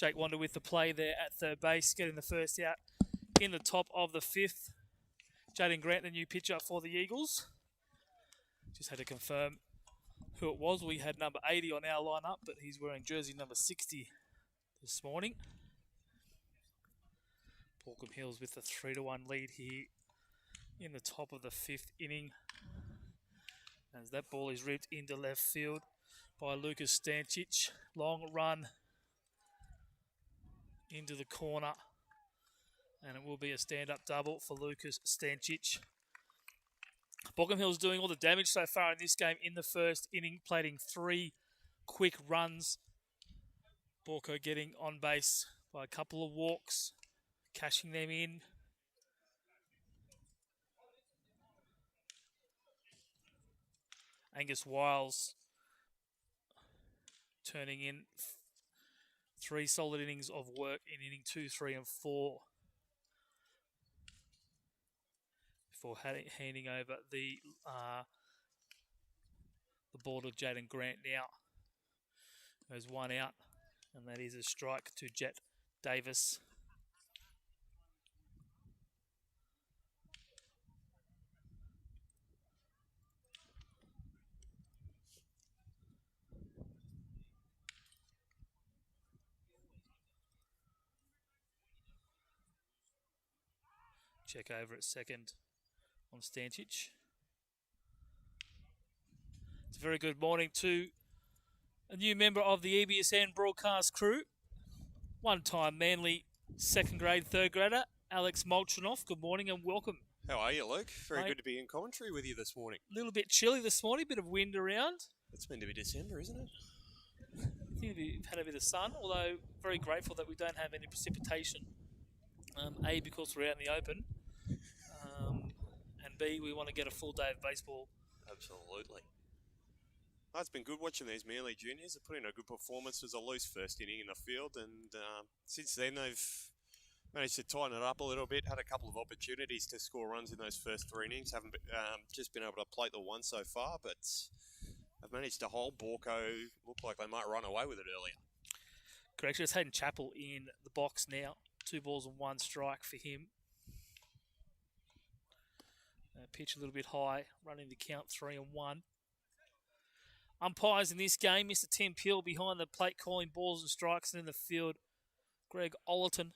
Jake Wonder with the play there at third base, getting the first out in the top of the fifth. Jaden Grant, the new pitcher for the Eagles. Just had to confirm who it was. We had number 80 on our lineup, but he's wearing jersey number 60 this morning. Baulkham Hills with the 3-1 lead here in the top of the fifth inning. As that ball is ripped into left field by Lucas Stancic. Long run into the corner. And it will be a stand-up double for Lucas Stancic. Baulkham Hills doing all the damage so far in this game in the first inning, plating 3 quick runs. Baulkham getting on base by a couple of walks, cashing them in. Angus Wiles turning in 3 solid innings of work in inning 2, 3 and 4. Before handing over the ball to Jaden Grant now. There's one out, and that is a strike to Jet Davis. Check over at second on Stancic. It's a very good morning to a new member of the EBSN broadcast crew. One-time Manly second grade, third grader, Alex Molchanoff. Good morning and welcome. How are you, Luke? Very good to be in commentary with you this morning. A little bit chilly this morning, bit of wind around. It's meant to be December, isn't it? I think we've had a bit of sun, although very grateful that we don't have any precipitation. A, because we're out in the open. And B, we want to get a full day of baseball. Absolutely. It's been good watching these Manly juniors. They're putting a good performance. There's a loose first inning in the field, and since then they've managed to tighten it up a little bit. Had a couple of opportunities to score runs in those first 3 innings. Haven't just been able to plate the one so far, but I've managed to hold Borco. Looked like they might run away with it earlier. Correct. It's Hayden Chappell in the box now. 2 balls and 1 strike for him. Pitch a little bit high, running the count 3-1. Umpires in this game, Mr. Tim Peel behind the plate calling balls and strikes, and in the field, Greg Ollerton.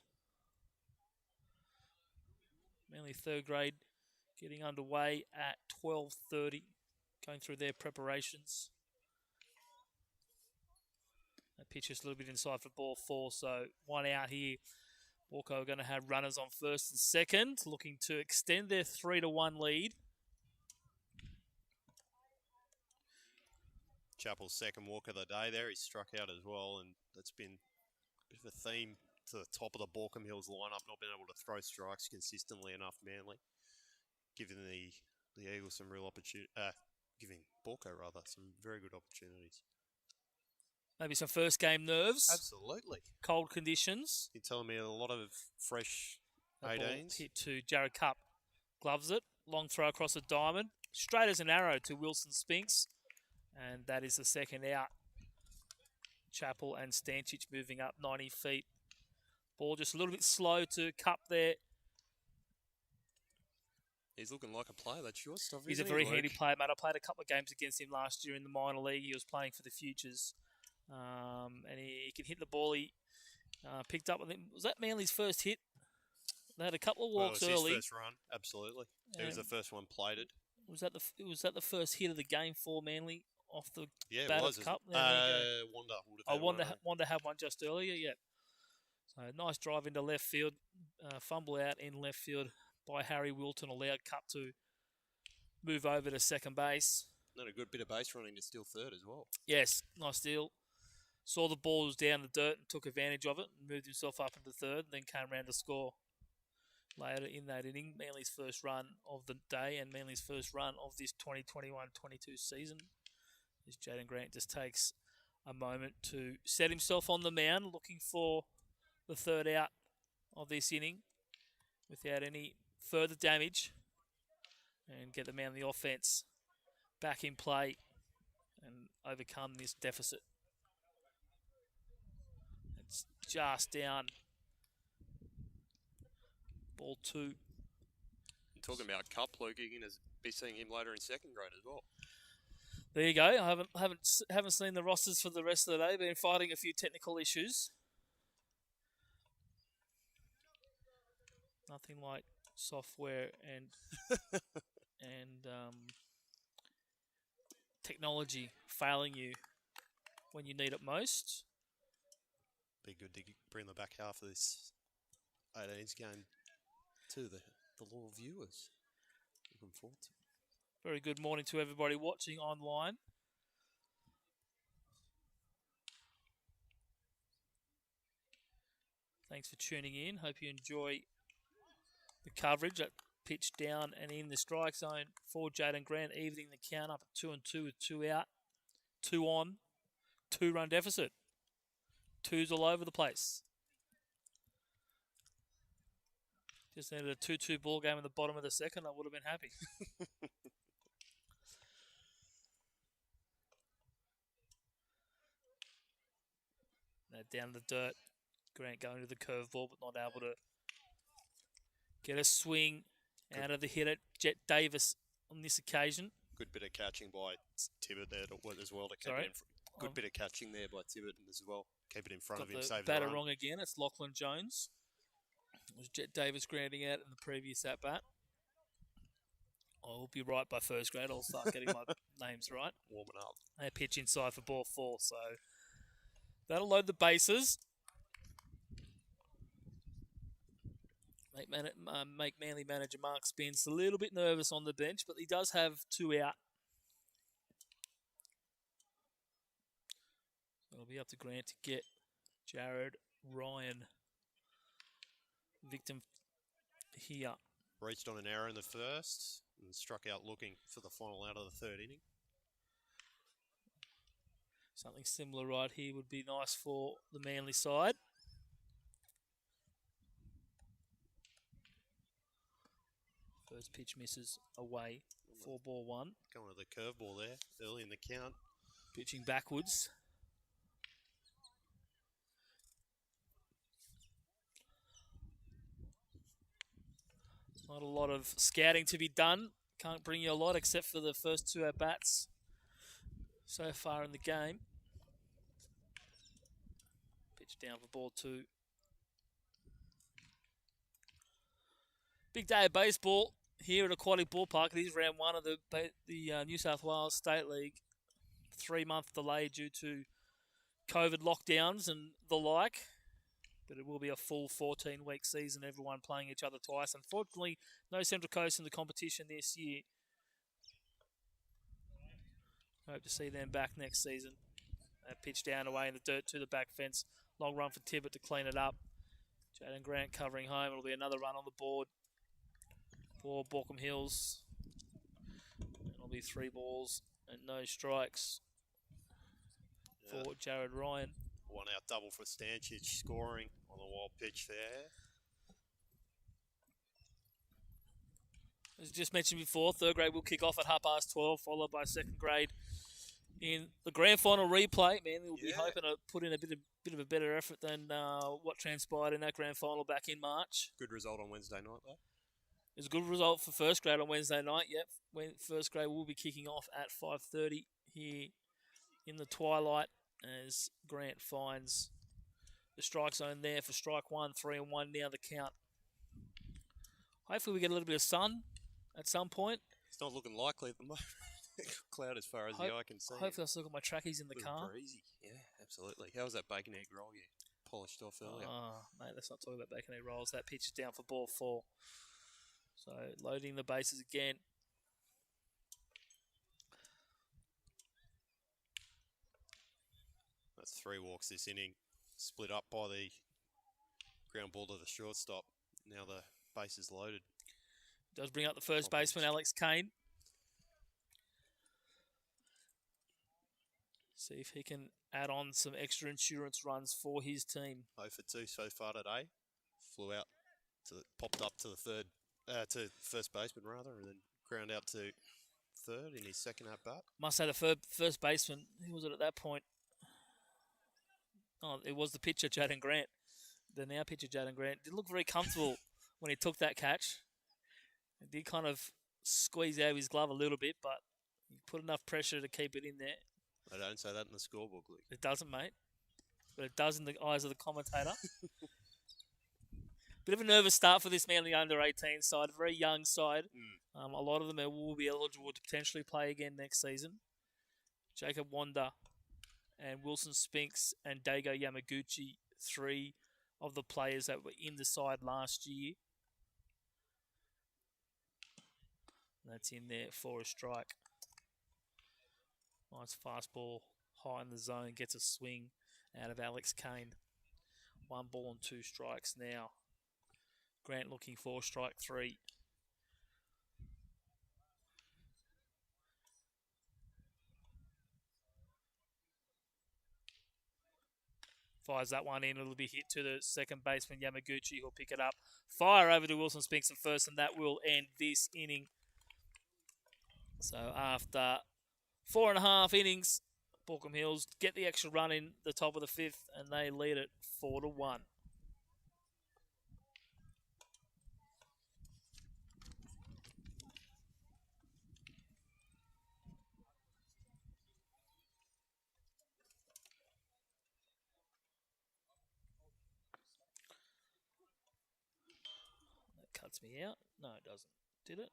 Manly third grade getting underway at 12:30, going through their preparations. That pitch is a little bit inside for ball 4, so 1 out here. Walco are going to have runners on first and second, looking to extend their 3-1 lead. Chappell's second walk of the day there. He struck out as well, and that's been a bit of a theme to the top of the Baulkham Hills lineup, not being able to throw strikes consistently enough, Manly. Giving the Eagles some real opportunity, giving Baulkham rather some very good opportunities. Maybe some first game nerves. Absolutely. Cold conditions. You're telling me a lot of fresh 18s. Hit to Jared Cupp. Gloves it. Long throw across the diamond. Straight as an arrow to Wilson Spinks. And that is the second out. Chappell and Stancic moving up 90 feet. Ball just a little bit slow to Cupp there. He's looking like a player. That's your stuff, He's a very handy player, mate. I played a couple of games against him last year in the minor league. He was playing for the Futures. And he can hit the ball. He picked up, I think, was that Manly's first hit? They had a couple of walks it was early. His first run, absolutely. It was the first one plated. Was that the first hit of the game for Manly off the bat of Cup? Wanda had one just earlier, yeah. So nice drive into left field, fumble out in left field by Harry Wilton, allowed Cupp to move over to second base. And a good bit of base running to steal third as well. Yes, nice deal. Saw the ball was down the dirt and took advantage of it and moved himself up into third, then came around to score later in that inning. Manly's first run of the day and Manly's first run of this 2021-22 season. As Jaden Grant just takes a moment to set himself on the mound, looking for the third out of this inning without any further damage, and get the Manly offense back in play and overcome this deficit. It's just down. Ball 2. Talking about Cup, Luke, you're going to be seeing him later in second grade as well. There you go. I haven't seen the rosters for the rest of the day. Been fighting a few technical issues. Nothing like software and technology failing you when you need it most. Be good to bring the back half of this 18s game to the loyal viewers. Looking forward to it. Very good morning to everybody watching online. Thanks for tuning in. Hope you enjoy the coverage. That pitch down and in the strike zone for Jaden Grant, evening the count up at 2-2 with 2 out, 2 on, 2-run deficit. 2s all over the place. Just needed a 2-2 ball game in the bottom of the second. I would have been happy. Now down the dirt. Grant going to the curveball, but not able to get a swing out of the hitter. Jet Davis on this occasion. Good bit of catching by Tibbet there as well to keep Sorry? it in. Good bit of catching there by Tibbet as well. Keep it in front of him, Got save the the batter run. wrong again. It's Lachlan Jones. It was Jet Davis grounding out in the previous at-bat. I'll be right by first grade. I'll start getting my names right. Warming up. They pitch inside for ball 4, so that'll load the bases. Make Manly manager Mark Spence a little bit nervous on the bench, but he does have 2 out. So it'll be up to Grant to get Jared Ryan victim here. Reached on an error in the first and struck out looking for the final out of the third inning. Something similar right here would be nice for the Manly side. First pitch misses away. 4-1. Going to the curveball there early in the count. Pitching backwards. Not a lot of scouting to be done. Can't bring you a lot except for the first 2 at-bats so far in the game. Pitch down for ball 2. Big day of baseball here at Aquatic Ballpark. It is round 1 of the New South Wales State League. 3-month delay due to COVID lockdowns and the like. But it will be a full 14-week season, everyone playing each other twice. Unfortunately, no Central Coast in the competition this year. Hope to see them back next season. Pitch down away in the dirt to the back fence. Long run for Tibbet to clean it up. Jaden Grant covering home. It'll be another run on the board for Baulkham Hills. It'll be 3 balls and no strikes for Jared Ryan. 1 out double for Stanchich, scoring on the wild pitch there. As just mentioned before, 3rd grade will kick off at 12:30, followed by 2nd grade in the grand final replay. Manly will be hoping to put in a bit of a better effort than what transpired in that grand final back in March. Good result on Wednesday night, though. It was a good result for 1st grade on Wednesday night. Yep, when 1st grade will be kicking off at 5:30 here in the twilight as Grant finds the strike zone there for strike 1, 3-1 now the count. Hopefully we get a little bit of sun at some point. It's not looking likely at the moment. Cloud as far as the eye can see. Hopefully I'll still got my trackies in the car. Breezy. Yeah, absolutely. How was that bacon egg roll you polished off earlier? Oh, mate, let's not talk about bacon egg rolls. That pitch is down for ball 4. So loading the bases again. That's 3 walks this inning. Split up by the ground ball to the shortstop. Now the base is loaded. Does bring up the first baseman, Alex Kane. See if he can add on some extra insurance runs for his team. 0 for 2 so far today. Flew out popped up to the to first baseman rather, and then ground out to 3rd in his 2nd at bat. Must say the first baseman. Who was it at that point? Oh, it was the pitcher, Jaden Grant. the now pitcher Jaden Grant did look very comfortable when he took that catch. He did kind of squeeze out his glove a little bit, but he put enough pressure to keep it in there. They don't say that in the scorebook, Luke. It doesn't, mate. But it does in the eyes of the commentator. Bit of a nervous start for this Manly under-18 side. Very young side. A lot of them will be eligible to potentially play again next season. Jacob Wanda and Wilson Spinks and Dago Yamaguchi, 3 of the players that were in the side last year. That's in there for a strike. Nice fastball high in the zone. Gets a swing out of Alex Kane. 1 ball and 2 strikes now. Grant looking for strike 3. Fires that one in. It'll be hit to the second baseman Yamaguchi, who'll pick it up. Fire over to Wilson Spinks at first, and that will end this inning. So after 4.5 innings, Baulkham Hills get the extra run in the top of the 5th, and they lead it 4-1. That cuts me out. No, it doesn't. Did it?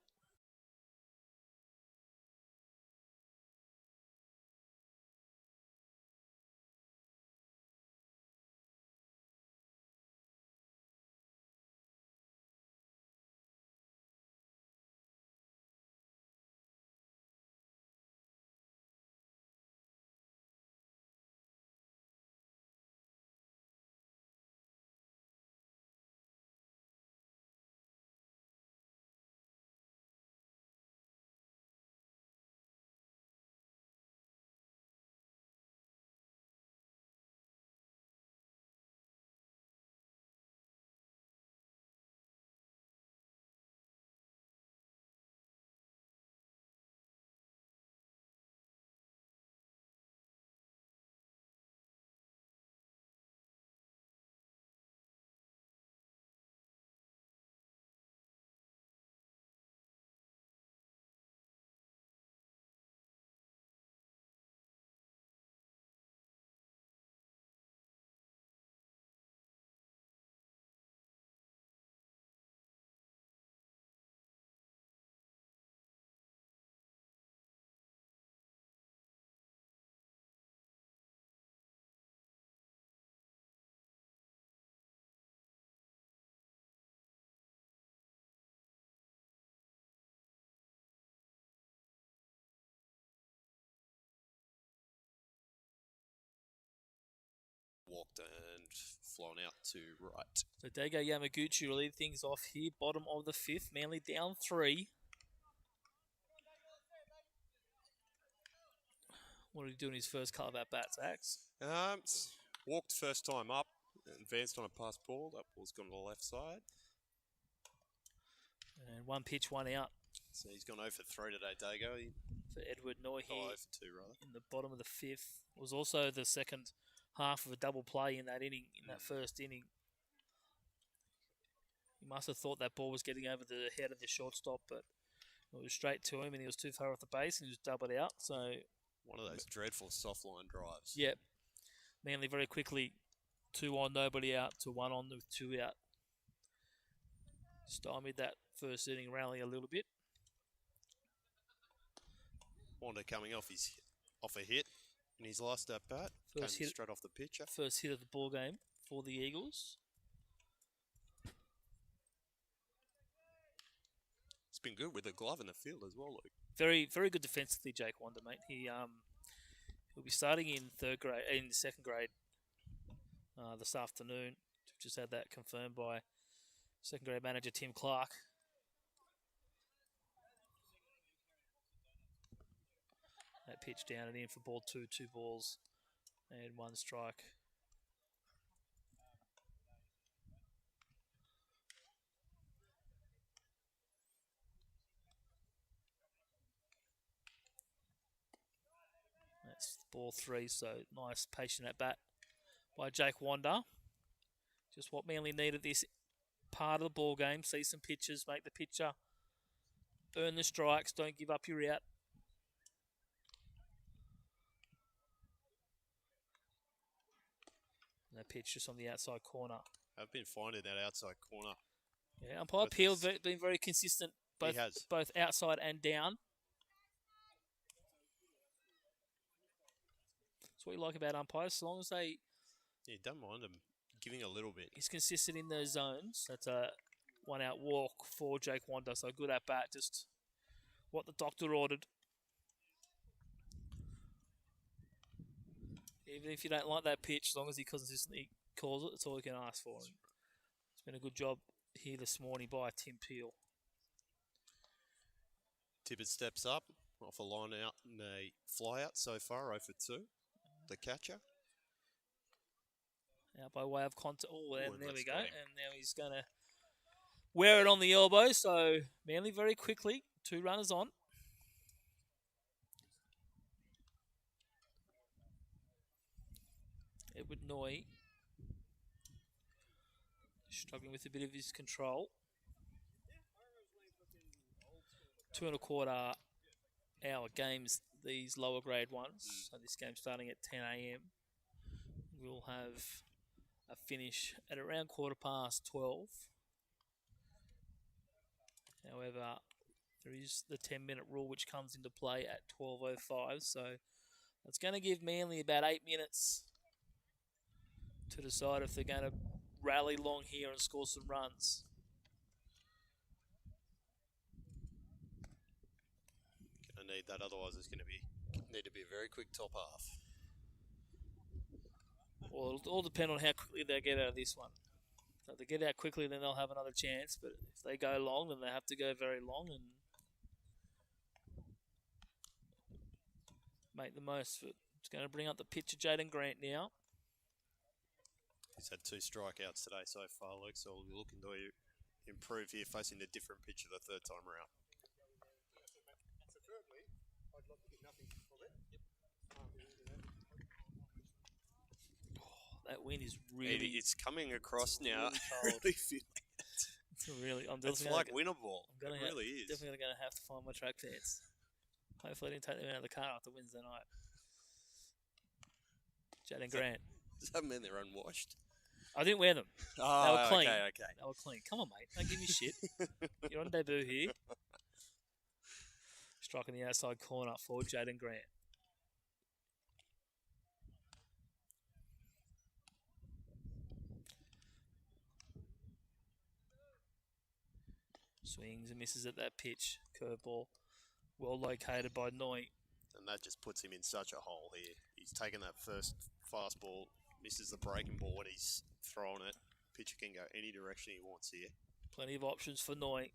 Walked and flown out to right. So Dago Yamaguchi will lead things off here. Bottom of the 5th. Manly down 3. What did he do in his first couple of at-bats, Axe? Walked first time up, advanced on a pass ball. That ball's gone to the left side. And 1 pitch, 1 out. So he's gone 0 for 3 today, Dago. For Edward Noy here 0 for 2, rather. in the bottom of the 5th. Was also the second half of a double play in that inning, in that first inning. He must have thought that ball was getting over the head of the shortstop, but it was straight to him and he was too far off the base and he was doubled out. So one of those dreadful soft line drives. Yep. Manly very quickly 2 on, nobody out, to 1 on with 2 out. Stymied that first inning rally a little bit. Wanda coming off a hit in his last at bat. First Came hit, straight off the pitcher. First hit of the ball game for the Eagles. It's been good with the glove in the field as well, Luke. Very, very good defensively, Jake Wanda, mate. He'll be starting in second grade this afternoon. We've just had that confirmed by second grade manager Tim Clark. That pitch down and in for ball 2, 2 balls and 1 strike. That's ball 3, so nice patient at bat by Jake Wanda. Just what Manly needed this part of the ball game. See some pitches, make the pitcher earn the strikes. Don't give up your out. And that pitch just on the outside corner. I've been finding that outside corner. Yeah, umpire Peel been very consistent, both outside and down. That's what you like about umpires. As long as they... Yeah, don't mind them giving a little bit. He's consistent in those zones. That's a one-out walk for Jake Wanda. So good at bat, just what the doctor ordered. Even if you don't like that pitch, as long as he consistently calls it, that's all you can ask for. And it's been a good job here this morning by Tim Peel. Tippett steps up off a line out and a fly out so far, 0 for 2. The catcher. Out by way of contact. Oh, and there we go. Him. And now he's going to wear it on the elbow. So Manly very quickly. 2 runners on. Edward Noy struggling with a bit of his control. 2 1/4 hour games, these lower grade ones. So this game starting at 10 a.m. We'll have a finish at around 12:15. However, there is the 10-minute rule which comes into play at 12:05. So it's going to give Manly about 8 minutes to decide if they're going to rally long here and score some runs. Going to need that, otherwise it's going to need to be a very quick top half. Well, it'll all depend on how quickly they get out of this one. So if they get out quickly, then they'll have another chance. But if they go long, then they have to go very long and make the most of it. It's going to bring up the pitcher, Jaden Grant, now. He's had 2 strikeouts today so far, Luke, so we'll be looking to improve here, facing a different pitcher the 3rd time around. That wind is really... It's coming across now. Really really feeling it. It's really... It's like winter ball. It really is. Definitely going to have to find my track pants. Hopefully I didn't take them out of the car after Wednesday night. Jaden Grant. Does that mean they're unwashed? I didn't wear them. Oh, they were clean. Okay. They were clean. Come on, mate. Don't give me shit. You're on debut here. Striking the outside corner for Jaden Grant. Swings and misses at that pitch. Curveball. Well located by Noy. And that just puts him in such a hole here. He's taken that first fastball, misses the breaking ball when he's throwing it. Pitcher can go any direction he wants here. Plenty of options for Noy.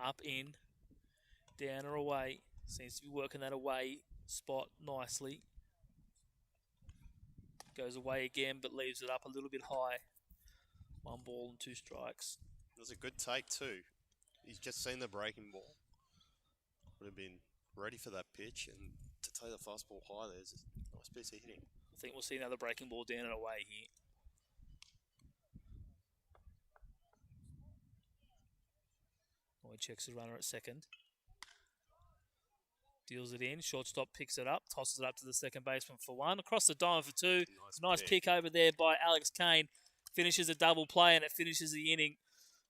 Up, in, down or away. Seems to be working that away spot nicely. Goes away again, but leaves it up a little bit high. 1 ball and 2 strikes. It was a good take too. He's just seen the breaking ball. Would have been ready for that pitch, and to take the fastball high, there's a nice piece of hitting. I think we'll see another breaking ball down and away here. Boyd checks his runner at second. Deals it in. Shortstop picks it up. Tosses it up to the second baseman for 1. Across the diamond for 2. Nice pick over there by Alex Kane. Finishes a double play and it finishes the inning.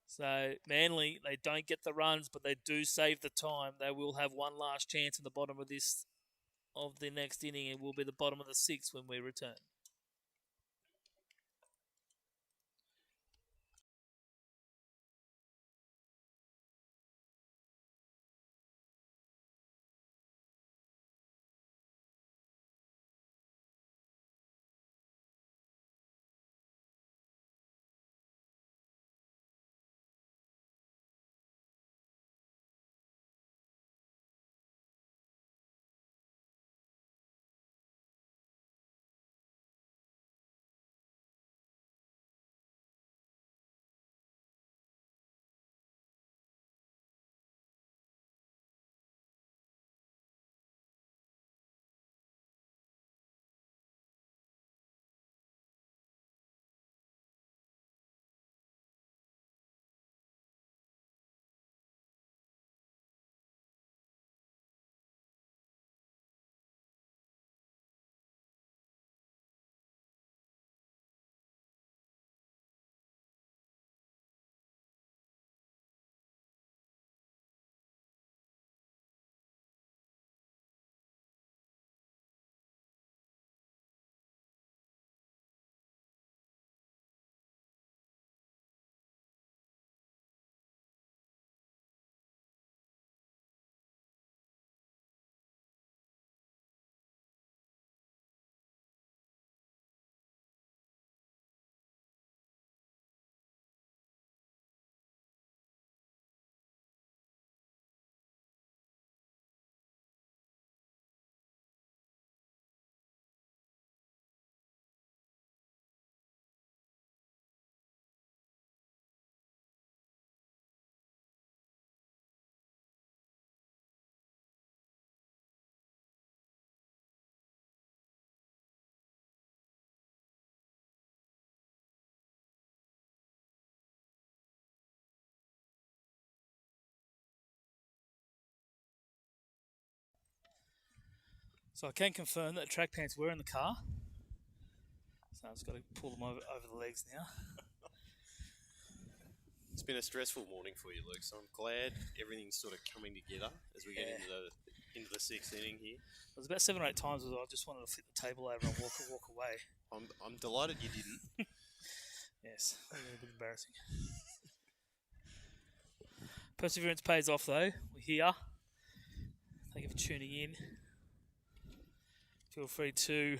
So Manly, they don't get the runs, but they do save the time. They will have one last chance in the bottom of the next inning. It will be the bottom of the 6th when we return. So I can confirm that track pants were in the car. So I've just got to pull them over the legs now. It's been a stressful morning for you, Luke, so I'm glad everything's sort of coming together as we get into the sixth inning here. It was about 7 or 8 times I just wanted to flip the table over and walk away. I'm delighted you didn't. Yes, a little bit embarrassing. Perseverance pays off though. We're here. Thank you for tuning in. Feel free to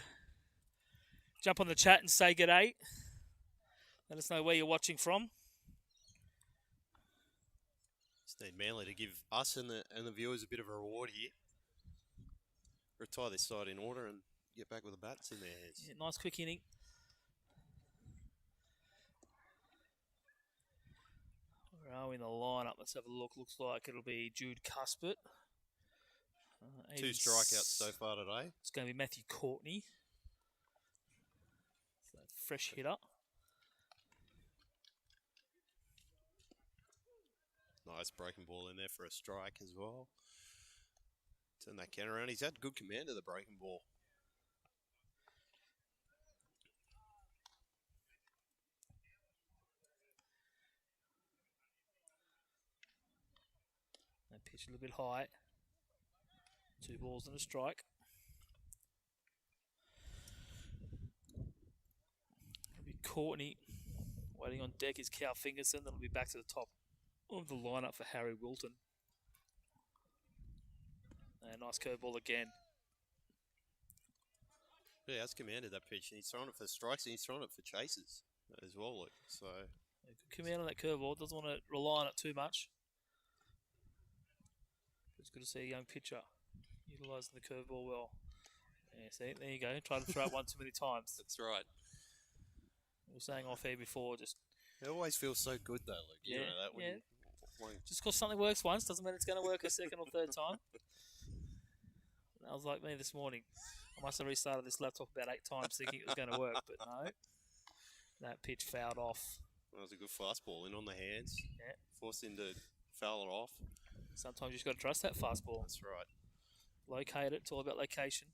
jump on the chat and say g'day. Let us know where you're watching from. Just need Manly to give us and the viewers a bit of a reward here. Retire this side in order and get back with the bats in their hands. Yeah, nice quick inning. Where are we in the lineup? Let's have a look. Looks like it'll be Jude Cuthbert. 2 strikeouts so far today. It's going to be Matthew Courtney. So fresh hitter. Nice breaking ball in there for a strike as well. Turn that can around. He's had good command of the breaking ball. That pitch a little bit high. 2 balls and a strike. It'll be Courtney. Waiting on deck is Cal Fingerson. That'll be back to the top of the lineup for Harry Wilton. And nice curveball again. Yeah, that's commanded that pitch. And he's thrown it for strikes and he's thrown it for chases as well, Luke. So Good command on that curveball. Doesn't want to rely on it too much. It's good to see a young pitcher utilising the curveball well. Yeah, see, there you go. Try to throw it one too many times. that's right. We were saying off air before, just It always feels so good though, Luke. You Yeah, know that when just because something works once doesn't mean it's going to work a second or third time. That was like me this morning. I must have restarted this laptop about 8 times thinking it was going to work, but no. That pitch fouled off. That was a good fastball in on the hands. Yeah. Forced him to foul it off. Sometimes you just got to trust that fastball. That's right. Locate it. It's all about location.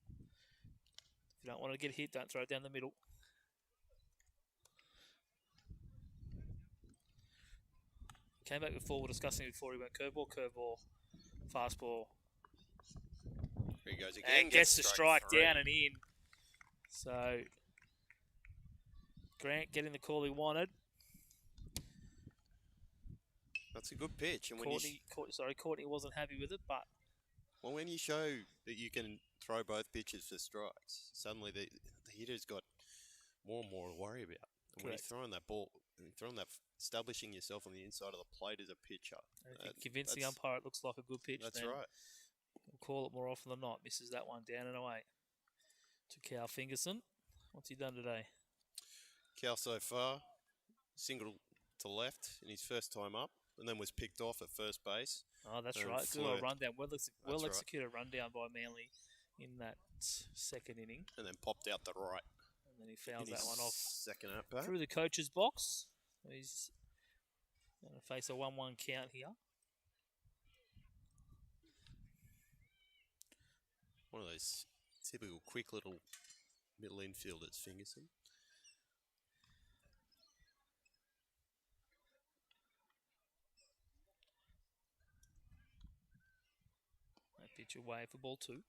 If you don't want to get hit, don't throw it down the middle. Came back before, we were discussing it before. He went curveball, fastball. There he goes again. And gets the strike through. down and in. So, Grant getting the call he wanted. That's a good pitch. And when Courtney wasn't happy with it, but when you show that you can throw both pitches for strikes, suddenly the hitter's got more and more to worry about. And when he's throwing that ball, establishing yourself on the inside of the plate as a pitcher. if you convince the umpire it looks like a good pitch, That's then right. we'll call it more often than not. Misses that one down and away to Cal Fingerson. What's he done today? Cal so far, single to left in his first time up, and then was picked off at first base. Oh, that's And right. Good flew. old rundown. Well right. executed rundown by Manly in that second inning. And then popped out the right. And then he fouls in that his one off second at bat. through the coach's box. He's going to face a 1-1 count here. One of those typical quick little middle infielders, Fingerson. That pitch away for ball 2.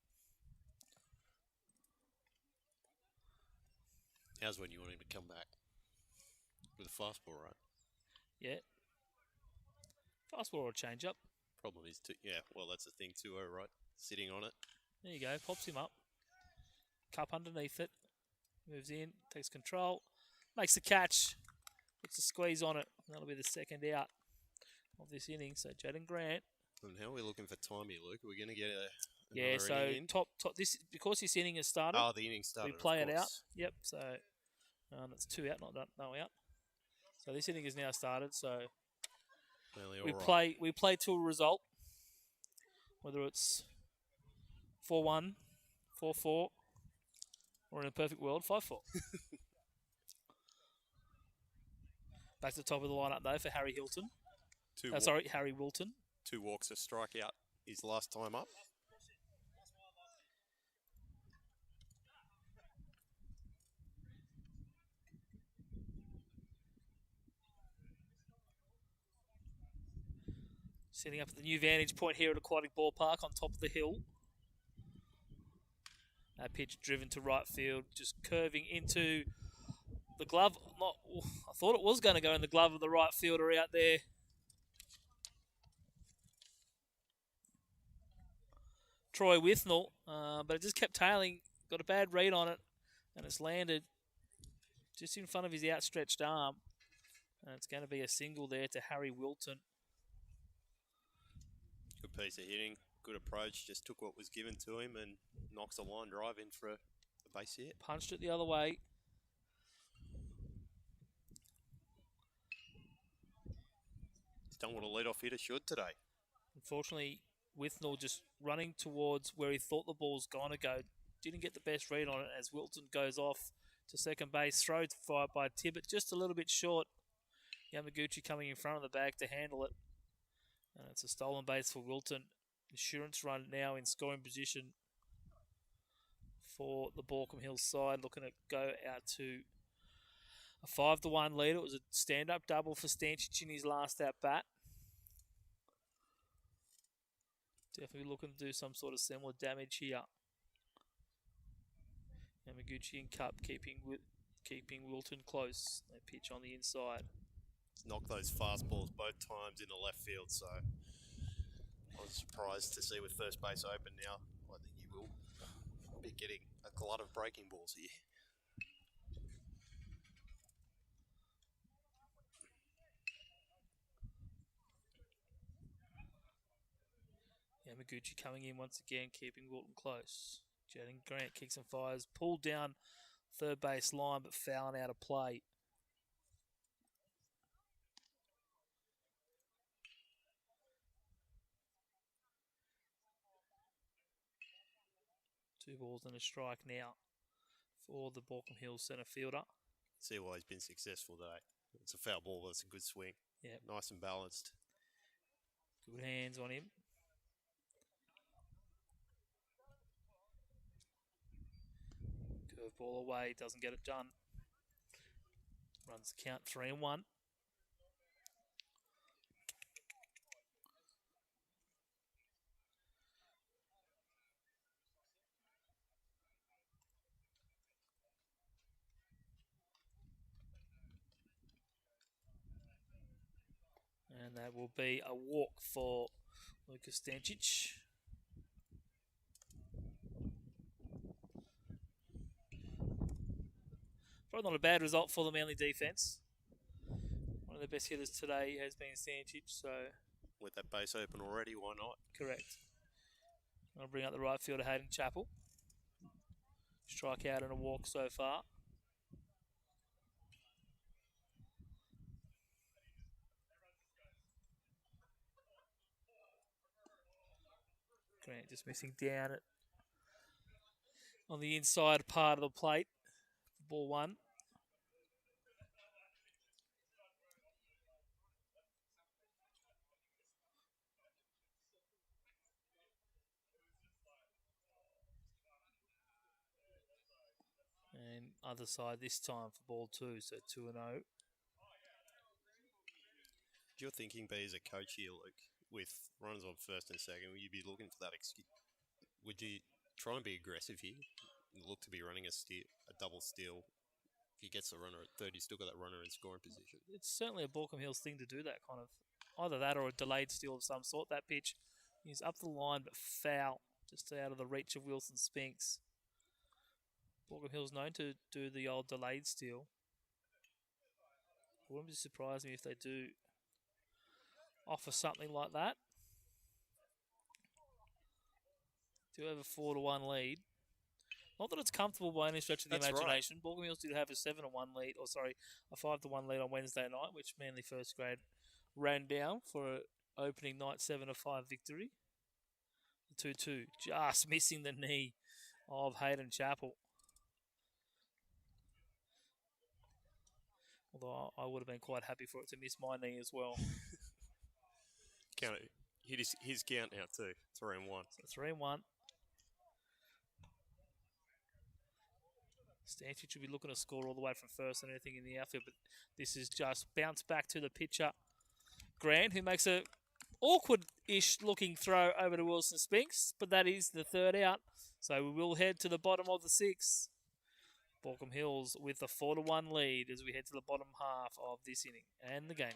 How's when you want him to come back with a fastball, right? Yeah. Fastball or change up. Problem is, well, that's the thing too, right? Sitting on it. There you go. Pops him up. Cup underneath it. Moves in. Takes control. Makes the catch. Puts a squeeze on it. That'll be the second out of this inning. So Jaden Grant. And how are we looking for time here, Luke? Are we going to get Yeah, another so inning in? top this because this inning has started. Oh, the inning started. We play of it out. course. Yep. So it's 2 out, not no out. So this inning is now started. So Manly we all right. play to a result, whether it's 4-1, 4-4, or in a perfect world 5-4. Back to the top of the lineup though for Harry Hilton. Harry Wilton. 2 walks, a strikeout his last time up. Setting up the new vantage point here at Aquatic Ballpark on top of the hill. That pitch driven to right field, just curving into the glove. I thought it was going to go in the glove of the right fielder out there. Troy Withnell, but it just kept tailing. Got a bad read on it, and it's landed just in front of his outstretched arm. And it's going to be a single there to Harry Wilton. Good piece of hitting, good approach. Just took what was given to him and knocks a line drive in for a base hit. Punched it the other way. He's done what a leadoff hitter should today. Unfortunately, Withnell just running towards where he thought the ball's going to go. Didn't get the best read on it as Wilton goes off to second base. Throws fired by Tibbet, just a little bit short. Yamaguchi coming in front of the bag to handle it. And it's a stolen base for Wilton. Insurance run now in scoring position for the Baulkham Hills side. Looking to go out to a 5-1 lead. It was a stand-up double for Stancic in his last at-bat. Definitely looking to do some sort of similar damage here. Yamaguchi and Cup keeping Wilton close. They pitch on the inside. Knocked those fastballs both times in the left field, so I was surprised to see with first base open now. I think he will be getting a glut of breaking balls here. Yamaguchi coming in once again, keeping Wilton close. Jennings Grant kicks and fires, pulled down third base line, but fouling out of play. Two balls and a strike now for the Baulkham Hills centre fielder. See why he's been successful today. It's a foul ball, but it's a good swing. Yeah, Nice and balanced. good hands on him. Curveball away, doesn't get it done. Runs the count 3-1. And that will be a walk for Lucas Stancic. Probably not a bad result for the Manly defence. One of the best hitters today has been Stancic, so... With that base open already, why not? Correct. I'll bring up the right fielder, Hayden Chappell. Strikeout and a walk so far. Grant just missing down it on the inside part of the plate. Ball one. And other side this time for ball two, so 2-0. Would your thinking be as a coach here, Luke, with runners on first and second, would you be looking for that excuse? Would you try and be aggressive here? Look to be running a double steal. If he gets the runner at third, he's still got that runner in scoring position. It's certainly a Baulkham Hills thing to do that kind of. Either that or a delayed steal of some sort. That pitch is up the line but foul, just out of the reach of Wilson Spinks. Baulkham Hills known to do the old delayed steal. It wouldn't be surprised me if they do offer something like that. Do have a 4-1 lead. Not that it's comfortable by any stretch of the imagination. Right. Baulkham Hills did have a 7-1 lead, a 5-1 lead on Wednesday night, which Manly first grade ran down for an opening night 7-5 victory. The 2-2, just missing the knee of Hayden Chappell. Although I would have been quite happy for it to miss my knee as well. Count it. Hit his count now too. 3-1. So 3-1. Stancic should be looking to score all the way from first and anything in the outfield, but this is just bounced back to the pitcher, Grant, who makes a awkward-ish looking throw over to Wilson Spinks, but that is the third out. So we will head to the bottom of the 6th. Baulkham Hills with a 4-1 lead as we head to the bottom half of this inning and the game.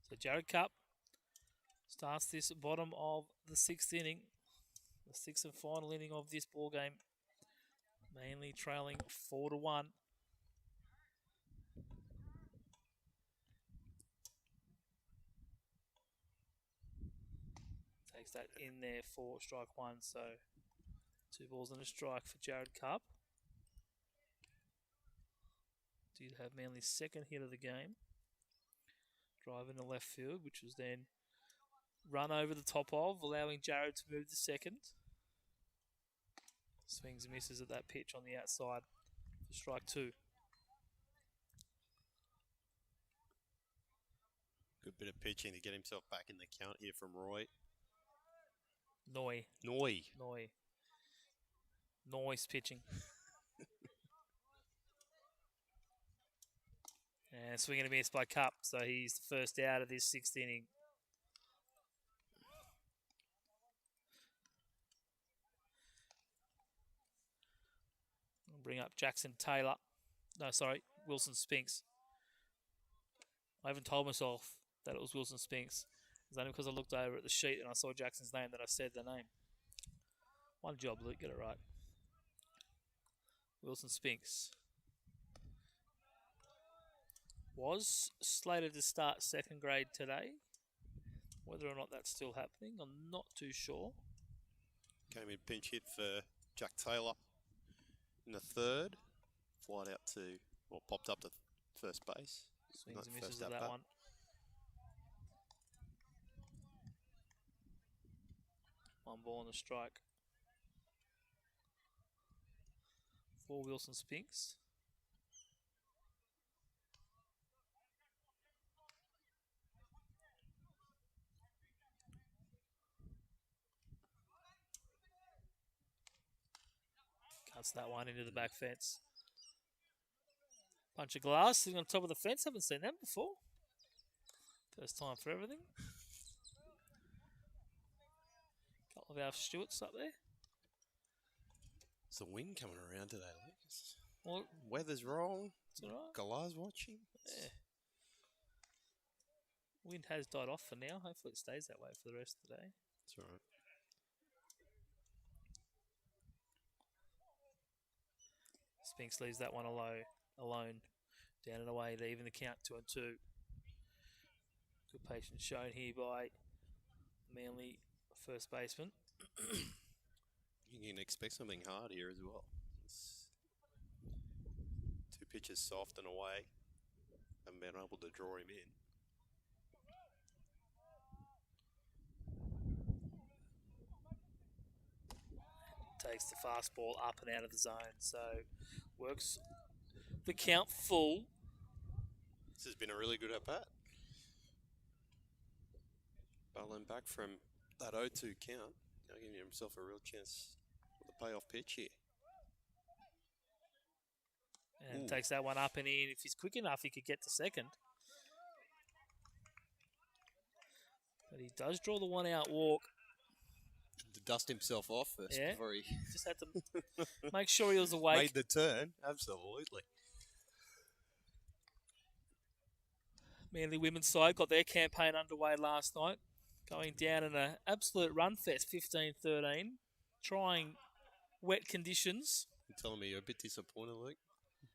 So Jared Cup starts this bottom of the 6th inning, the 6th and final inning of this ball game, mainly trailing 4-1. Takes that in there for strike 1, so 2 balls and a strike for Jared Cup. Did have Manly's second hit of the game. Drive in the left field, which was then run over the top of, allowing Jared to move to second. Swings and misses at that pitch on the outside for strike 2. Good bit of pitching to get himself back in the count here from Roy. Noy. Noise pitching. And swinging a miss by Cup, so he's the first out of this 6th inning. I'll bring up Jackson Taylor. No, sorry, Wilson Spinks. I haven't told myself that it was Wilson Spinks. It's only because I looked over at the sheet and I saw Jackson's name that I said the name. One job, Luke, get it right. Wilson Spinks was slated to start second grade today. Whether or not that's still happening, I'm not too sure. Came in pinch hit for Jack Taylor in the 3rd. Flight out to, well, popped up to first base. Swings and misses at that one. One ball and a strike for Wilson Spinks. Cuts that one into the back fence. Bunch of glass sitting on top of the fence. Haven't seen that before. First time for everything. Couple of our Stewarts up there. It's the wind coming around today, Lucas. Well, Weather's wrong. it's all right. Galar's watching. Yeah. Wind has died off for now. Hopefully it stays that way for the rest of the day. That's all right. Spinks leaves that one alone. Down and away to even the count 2-2. Good patience shown here by Manly first baseman. You can expect something hard here as well. It's 2 pitches soft and away. Haven't been able to draw him in. Takes the fastball up and out of the zone. So works the count full. This has been a really good at bat. Battling back from that 0-2 count. Now giving himself a real chance for the payoff pitch here. And Ooh. takes that one up and in. If he's quick enough, he could get to second. But he does draw the 1-out walk. To dust himself off first Yeah. before he Just had to make sure he was awake. made the turn. Absolutely. Manly women's side got their campaign underway last night, going down in an absolute run fest, 15-13, trying wet conditions. You're telling me you're a bit disappointed, Luke?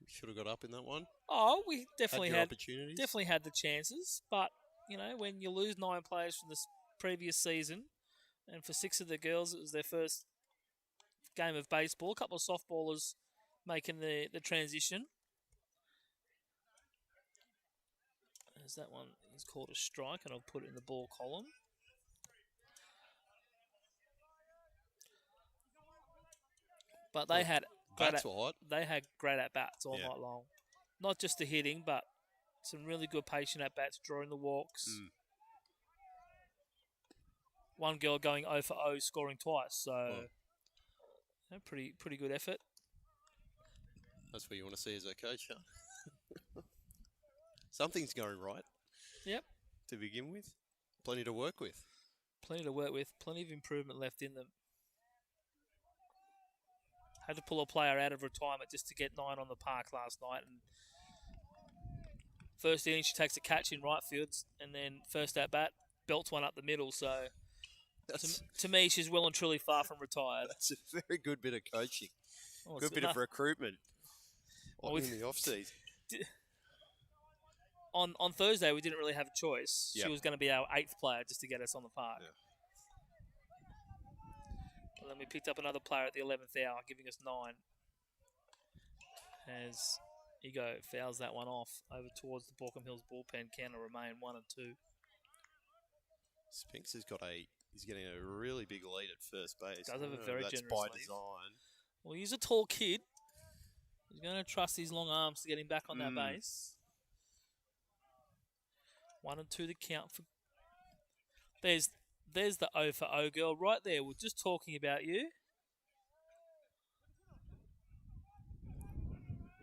Should have got up in that one. Oh, we definitely Had your had opportunities. definitely had the chances, but you know when you lose 9 players from the previous season, and for 6 of the girls it was their first game of baseball. A couple of softballers making the transition. As that one is called a strike, and I'll put it in the ball column. But they had Bats were hot. they had great at bats all Yeah. night long. Not just the hitting, but some really good patient at bats, drawing the walks. One girl going 0 for 0, scoring twice. So, pretty good effort. That's what you want to see as a coach, huh? Something's going right. Yep. To begin with. Plenty to work with. Plenty to work with. Plenty of improvement left in them. Had to pull a player out of retirement just to get 9 on the park last night. And first inning, she takes a catch in right field, and then first at bat, belts one up the middle. So, to me, she's well and truly far from retired. That's a very good bit of coaching. Oh, Good bit of recruitment in the off-season. On Thursday, we didn't really have a choice. Yep. She was going to be our 8th player just to get us on the park. Yeah. And then we picked up another player at the 11th hour, giving us 9. As Ego fouls that one off over towards the Baulkham Hills bullpen. Can remain 1 and 2. Spinks has got he's getting a really big lead at first base. Does have a I don't know very if that's generous by lead. design. Well, he's a tall kid. He's going to trust his long arms to get him back on that base. 1 and 2 the count for. There's the 0 for 0 girl right there. We're just talking about you.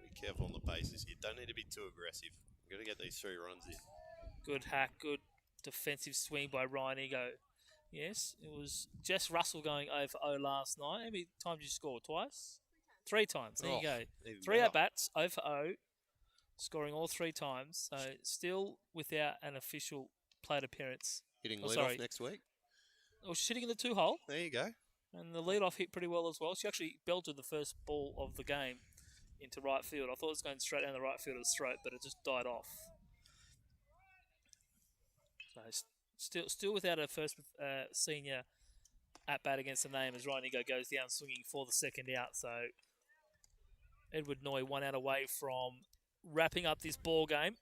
Be careful on the bases here. Don't need to be too aggressive. We've got to get these 3 runs in. Good hack, good defensive swing by Ryan Ego. Yes, it was Jess Russell going 0 for 0 last night. How many times did you score? Twice? 3 times. There you go. Even 3 better. at-bats, 0 for 0, scoring all 3 times. So still without an official plate appearance. Hitting Oh, lead sorry. off next week. Oh, she's hitting in the 2-hole. There you go. And the leadoff hit pretty well as well. She actually belted the first ball of the game into right field. I thought it was going straight down the right fielder's throat, but it just died off. So still without her first senior at-bat against the name as Ryan Ego goes down swinging for the second out. So Edward Noy 1 out away from wrapping up this ball game.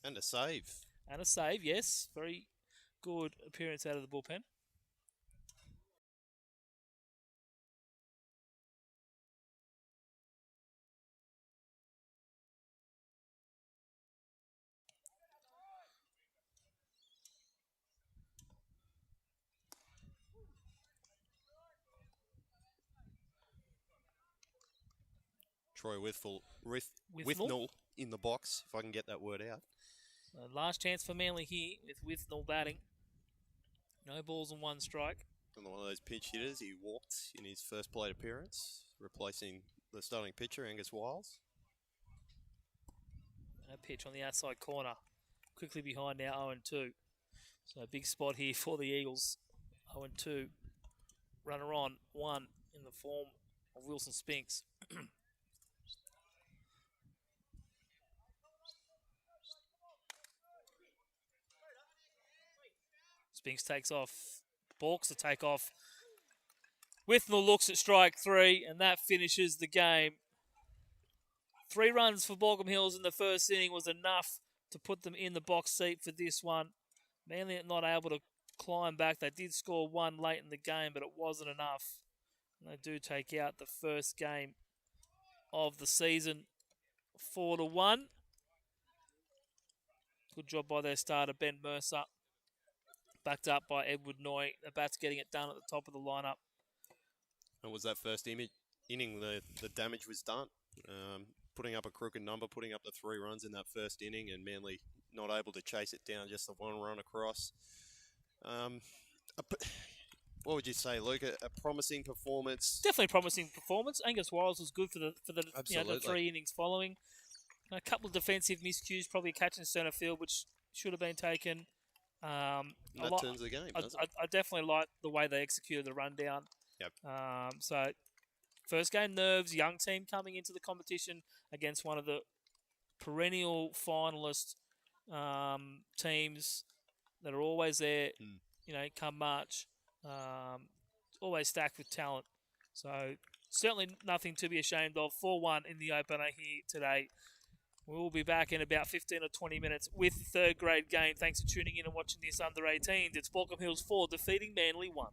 And a save. And a save, yes. Very good appearance out of the bullpen. Troy Withnell in the box, if I can get that word out. Last chance for Manly here with Withnell batting. No balls and 1 strike. one of those pinch hitters. He walked in his first plate appearance, replacing the starting pitcher, Angus Wiles. A pitch on the outside corner. Quickly behind now, 0-2. So a big spot here for the Eagles. 0-2. Runner on, 1 in the form of Wilson Spinks. Spinks takes off. Balks to take off. Withnell looks at strike 3, and that finishes the game. 3 runs for Baulkham Hills in the first inning was enough to put them in the box seat for this one. Manly not able to climb back. They did score 1 late in the game, but it wasn't enough. And they do take out the first game of the season 4-1. Good job by their starter, Ben Mercer. Backed up by Edward Noy. The bat's getting it done at the top of the lineup. And was that first inning the damage was done? Putting up a crooked number, putting up the 3 runs in that first inning, and Manly not able to chase it down, just the 1 run across. What would you say, Luke? A promising performance? Definitely a promising performance. Angus Wiles was good for the Absolutely. the 3 innings following. A couple of defensive miscues, probably a catch in centre field, which should have been taken. That turns the game, doesn't it? I definitely like the way they executed the rundown. Yep. So, first game nerves, young team coming into the competition against one of the perennial finalist teams that are always there, come March. Always stacked with talent. So, certainly nothing to be ashamed of. 4-1 in the opener here today. We'll be back in about 15 or 20 minutes with the third grade game. Thanks for tuning in and watching this under 18s. It's Baulkham Hills 4 defeating Manly 1.